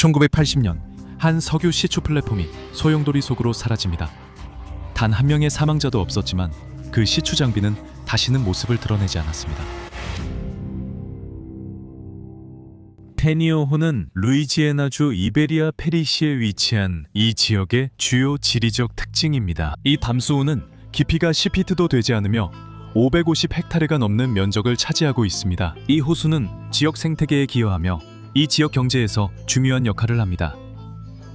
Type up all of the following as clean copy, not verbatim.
1980년 한 석유 시추 플랫폼이 소용돌이 속으로 사라집니다. 단 한 명의 사망자도 없었지만 그 시추 장비는 다시는 모습을 드러내지 않았습니다. 페니어호는 루이지애나주 이베리아 페리시에 위치한 이 지역의 주요 지리적 특징입니다. 이 담수호는 깊이가 10피트도 되지 않으며 550헥타르가 넘는 면적을 차지하고 있습니다. 이 호수는 지역 생태계에 기여하며 이 지역 경제에서 중요한 역할을 합니다.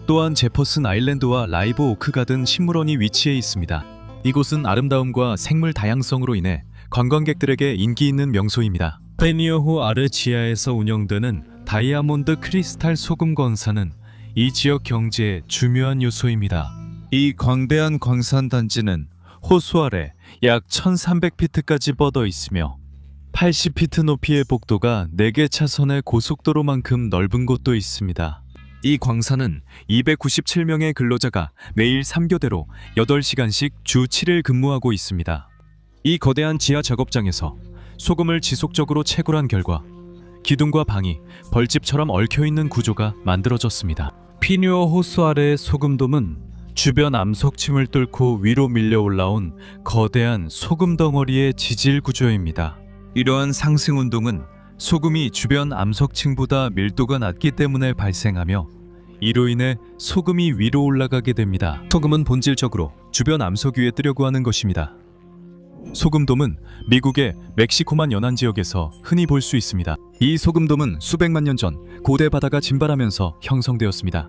또한 제퍼슨 아일랜드와 라이브 오크 가든 식물원이 위치해 있습니다. 이곳은 아름다움과 생물 다양성으로 인해 관광객들에게 인기 있는 명소입니다. 페니어호 아래 지하에서 운영되는 다이아몬드 크리스탈 소금 광산은 이 지역 경제의 중요한 요소입니다. 이 광대한 광산 단지는 호수 아래 약 1300피트까지 뻗어 있으며 80피트 높이의 복도가 4개 차선의 고속도로만큼 넓은 곳도 있습니다. 이 광산은 297명의 근로자가 매일 3교대로 8시간씩 주 7일 근무하고 있습니다. 이 거대한 지하 작업장에서 소금을 지속적으로 채굴한 결과 기둥과 방이 벌집처럼 얽혀있는 구조가 만들어졌습니다. 피뉴어 호수 아래의 소금돔은 주변 암석층을 뚫고 위로 밀려 올라온 거대한 소금 덩어리의 지질 구조입니다. 이러한 상승 운동은 소금이 주변 암석층보다 밀도가 낮기 때문에 발생하며 이로 인해 소금이 위로 올라가게 됩니다. 소금은 본질적으로 주변 암석 위에 뜨려고 하는 것입니다. 소금돔은 미국의 멕시코만 연안 지역에서 흔히 볼 수 있습니다. 이 소금돔은 수백만 년 전 고대 바다가 증발하면서 형성되었습니다.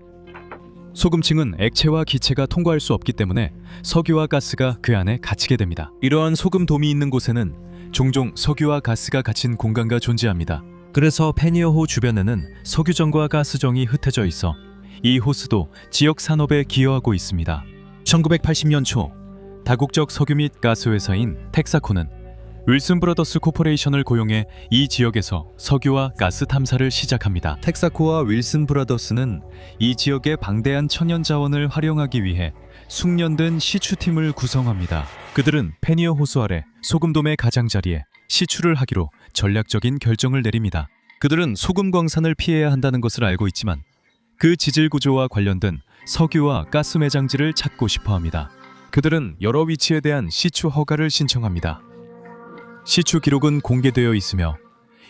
소금층은 액체와 기체가 통과할 수 없기 때문에 석유와 가스가 그 안에 갇히게 됩니다. 이러한 소금돔이 있는 곳에는 종종 석유와 가스가 갇힌 공간가 존재합니다. 그래서 페니어호 주변에는 석유정과 가스정이 흩어져 있어 이 호수도 지역 산업에 기여하고 있습니다. 1980년 초 다국적 석유 및 가스 회사인 텍사코는 윌슨 브라더스 코퍼레이션을 고용해 이 지역에서 석유와 가스 탐사를 시작합니다. 텍사코와 윌슨 브라더스는 이 지역의 방대한 천연 자원을 활용하기 위해 숙련된 시추팀을 구성합니다. 그들은 페니어 호수 아래 소금돔의 가장자리에 시추를 하기로 전략적인 결정을 내립니다. 그들은 소금 광산을 피해야 한다는 것을 알고 있지만 그 지질 구조와 관련된 석유와 가스 매장지를 찾고 싶어 합니다. 그들은 여러 위치에 대한 시추 허가를 신청합니다. 시추 기록은 공개되어 있으며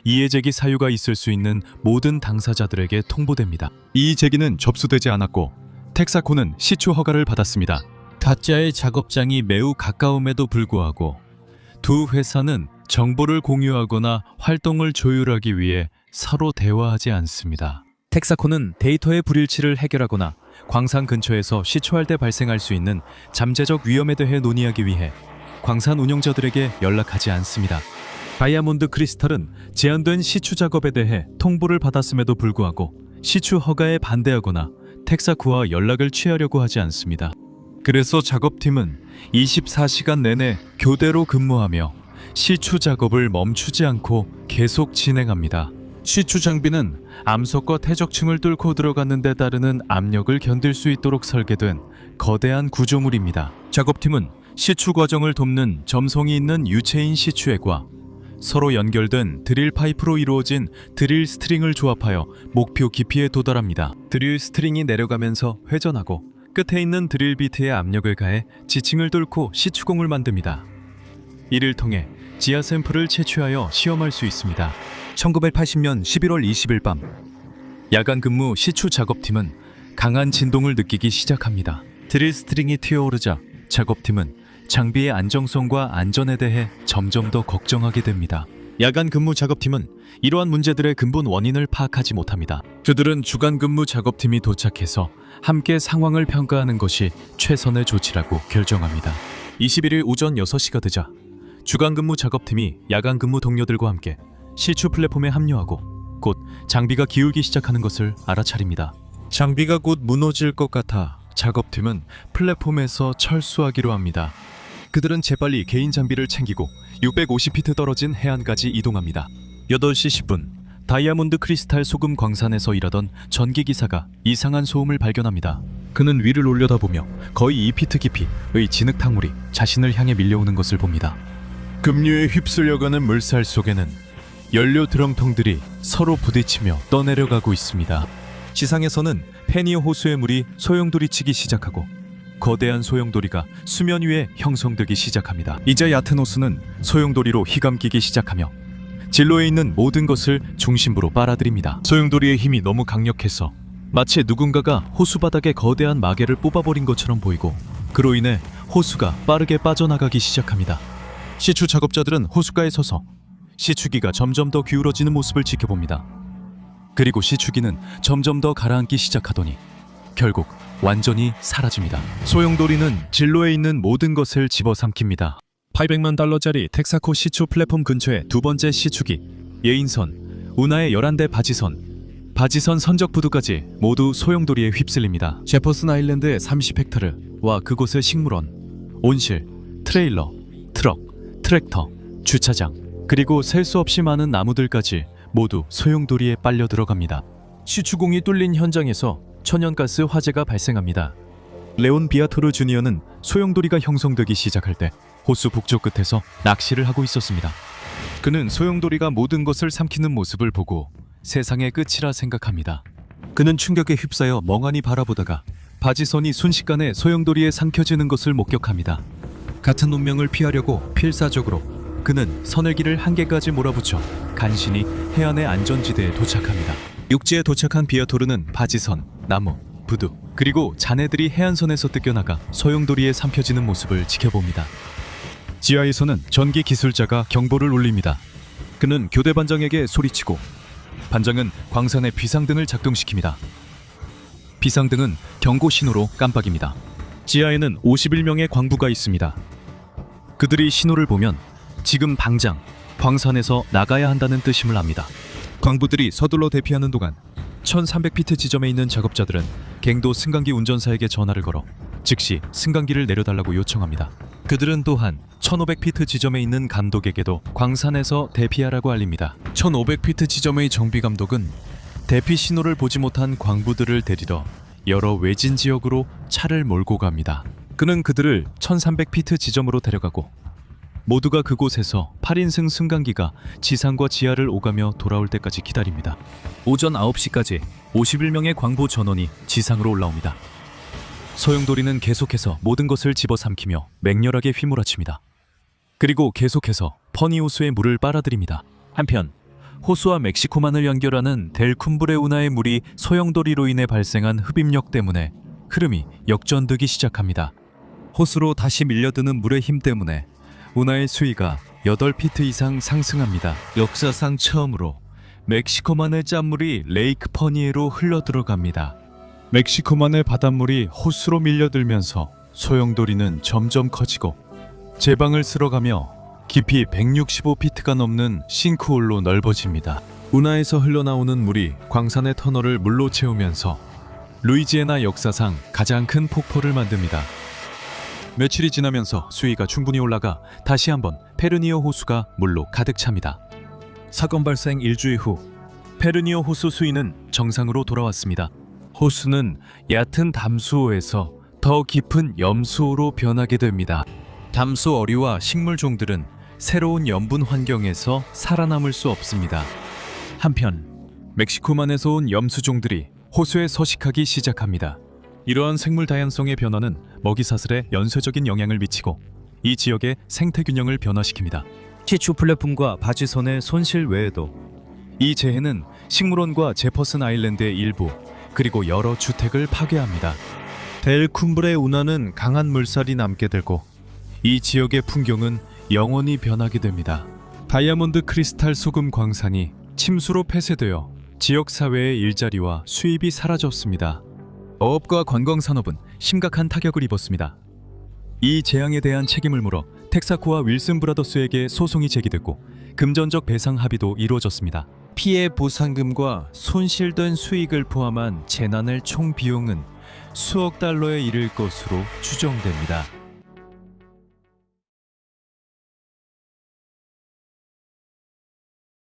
이의 제기 사유가 있을 수 있는 모든 당사자들에게 통보됩니다. 이의 제기는 접수되지 않았고 텍사코는 시추 허가를 받았습니다. 가짜의 작업장이 매우 가까움에도 불구하고 두 회사는 정보를 공유하거나 활동을 조율하기 위해 서로 대화하지 않습니다. 텍사코는 데이터의 불일치를 해결하거나 광산 근처에서 시추할 때 발생할 수 있는 잠재적 위험에 대해 논의하기 위해 광산 운영자들에게 연락하지 않습니다. 다이아몬드 크리스탈은 제한된 시추 작업에 대해 통보를 받았음에도 불구하고 시추 허가에 반대하거나 텍사코와 연락을 취하려고 하지 않습니다. 그래서 작업팀은 24시간 내내 교대로 근무하며 시추 작업을 멈추지 않고 계속 진행합니다. 시추 장비는 암석과 퇴적층을 뚫고 들어가는 데 따르는 압력을 견딜 수 있도록 설계된 거대한 구조물입니다. 작업팀은 시추 과정을 돕는 점성이 있는 유체인 시추액과 서로 연결된 드릴 파이프로 이루어진 드릴 스트링을 조합하여 목표 깊이에 도달합니다. 드릴 스트링이 내려가면서 회전하고 끝에 있는 드릴 비트에 압력을 가해 지층을 뚫고 시추공을 만듭니다. 이를 통해 지하 샘플을 채취하여 시험할 수 있습니다. 1980년 11월 20일 밤 야간 근무 시추 작업팀은 강한 진동을 느끼기 시작합니다. 드릴 스트링이 튀어오르자 작업팀은 장비의 안정성과 안전에 대해 점점 더 걱정하게 됩니다. 야간 근무 작업팀은 이러한 문제들의 근본 원인을 파악하지 못합니다. 그들은 주간 근무 작업팀이 도착해서 함께 상황을 평가하는 것이 최선의 조치라고 결정합니다. 21일 오전 6시가 되자 주간 근무 작업팀이 야간 근무 동료들과 함께 시추 플랫폼에 합류하고 곧 장비가 기울기 시작하는 것을 알아차립니다. 장비가 곧 무너질 것 같아 작업팀은 플랫폼에서 철수하기로 합니다. 그들은 재빨리 개인 장비를 챙기고 650피트 떨어진 해안까지 이동합니다. 8시 10분 다이아몬드 크리스탈 소금 광산에서 일하던 전기기사가 이상한 소음을 발견합니다. 그는 위를 올려다보며 거의 2피트 깊이의 진흙탕물이 자신을 향해 밀려오는 것을 봅니다. 급류에 휩쓸려가는 물살 속에는 연료 드럼통들이 서로 부딪히며 떠내려가고 있습니다. 지상에서는 페니어 호수의 물이 소용돌이치기 시작하고 거대한 소용돌이가 수면 위에 형성되기 시작합니다. 이제 얕은 호수는 소용돌이로 휘감기기 시작하며 진로에 있는 모든 것을 중심부로 빨아들입니다. 소용돌이의 힘이 너무 강력해서 마치 누군가가 호수 바닥에 거대한 마개를 뽑아버린 것처럼 보이고 그로 인해 호수가 빠르게 빠져나가기 시작합니다. 시추 작업자들은 호수가에 서서 시추기가 점점 더 기울어지는 모습을 지켜봅니다. 그리고 시추기는 점점 더 가라앉기 시작하더니 결국 완전히 사라집니다. 소용돌이는 진로에 있는 모든 것을 집어삼킵니다. 800만 달러짜리 텍사코 시추 플랫폼 근처의 두 번째 시추기, 예인선, 운하의 11대 바지선 선적부두까지 모두 소용돌이에 휩쓸립니다. 제퍼슨 아일랜드의 30헥타르와 그곳의 식물원, 온실, 트레일러, 트럭, 트랙터, 주차장, 그리고 셀 수 없이 많은 나무들까지 모두 소용돌이에 빨려 들어갑니다. 시추공이 뚫린 현장에서 천연가스 화재가 발생합니다. 레온 비아토르 주니어는 소용돌이가 형성되기 시작할 때 호수 북쪽 끝에서 낚시를 하고 있었습니다. 그는 소용돌이가 모든 것을 삼키는 모습을 보고 세상의 끝이라 생각합니다. 그는 충격에 휩싸여 멍하니 바라보다가 바지선이 순식간에 소용돌이에 삼켜지는 것을 목격합니다. 같은 운명을 피하려고 필사적으로 그는 선을기를 한개까지 몰아붙여 간신히 해안의 안전지대에 도착합니다. 육지에 도착한 비아토르는 바지선, 나무, 부두, 그리고 잔해들이 해안선에서 뜯겨나가 소용돌이에 삼켜지는 모습을 지켜봅니다. 지하에서는 전기 기술자가 경보를 울립니다. 그는 교대 반장에게 소리치고 반장은 광산의 비상등을 작동시킵니다. 비상등은 경고 신호로 깜빡입니다. 지하에는 51명의 광부가 있습니다. 그들이 신호를 보면 지금 당장 광산에서 나가야 한다는 뜻임을 압니다. 광부들이 서둘러 대피하는 동안 1300피트 지점에 있는 작업자들은 갱도 승강기 운전사에게 전화를 걸어 즉시 승강기를 내려달라고 요청합니다. 그들은 또한 1500피트 지점에 있는 감독에게도 광산에서 대피하라고 알립니다. 1500피트 지점의 정비 감독은 대피 신호를 보지 못한 광부들을 데리러 여러 외진 지역으로 차를 몰고 갑니다. 그는 그들을 1300피트 지점으로 데려가고 모두가 그곳에서 8인승 승강기가 지상과 지하를 오가며 돌아올 때까지 기다립니다. 오전 9시까지 51명의 광부 전원이 지상으로 올라옵니다. 소용돌이는 계속해서 모든 것을 집어삼키며 맹렬하게 휘몰아칩니다. 그리고 계속해서 퍼니 호수의 물을 빨아들입니다. 한편 호수와 멕시코만을 연결하는 델쿰브레 운하의 물이 소용돌이로 인해 발생한 흡입력 때문에 흐름이 역전되기 시작합니다. 호수로 다시 밀려드는 물의 힘 때문에 운하의 수위가 8피트 이상 상승합니다. 역사상 처음으로 멕시코만의 짠물이 레이크 퍼니에로 흘러들어갑니다. 멕시코만의 바닷물이 호수로 밀려들면서 소용돌이는 점점 커지고 제방을 쓸어가며 깊이 165피트가 넘는 싱크홀로 넓어집니다. 운하에서 흘러나오는 물이 광산의 터널을 물로 채우면서 루이지애나 역사상 가장 큰 폭포를 만듭니다. 며칠이 지나면서 수위가 충분히 올라가 다시 한번 페르니어 호수가 물로 가득 찹니다. 사건 발생 일주일 후 페르니어 호수 수위는 정상으로 돌아왔습니다. 호수는 얕은 담수호에서 더 깊은 염수호로 변하게 됩니다. 담수 어류와 식물종들은 새로운 염분 환경에서 살아남을 수 없습니다. 한편 멕시코만에서 온 염수종들이 호수에 서식하기 시작합니다. 이러한 생물 다양성의 변화는 먹이사슬에 연쇄적인 영향을 미치고 이 지역의 생태 균형을 변화시킵니다. 시추 플랫폼과 바지선의 손실 외에도 이 재해는 식물원과 제퍼슨 아일랜드의 일부 그리고 여러 주택을 파괴합니다. 델쿰브레 운하는 강한 물살이 남게 되고 이 지역의 풍경은 영원히 변하게 됩니다. 다이아몬드 크리스탈 소금 광산이 침수로 폐쇄되어 지역 사회의 일자리와 수입이 사라졌습니다. 어업과 관광산업은 심각한 타격을 입었습니다. 이 재앙에 대한 책임을 물어 텍사코와 윌슨 브라더스에게 소송이 제기됐고 금전적 배상 합의도 이루어졌습니다. 피해 보상금과 손실된 수익을 포함한 재난의 총 비용은 수억 달러에 이를 것으로 추정됩니다.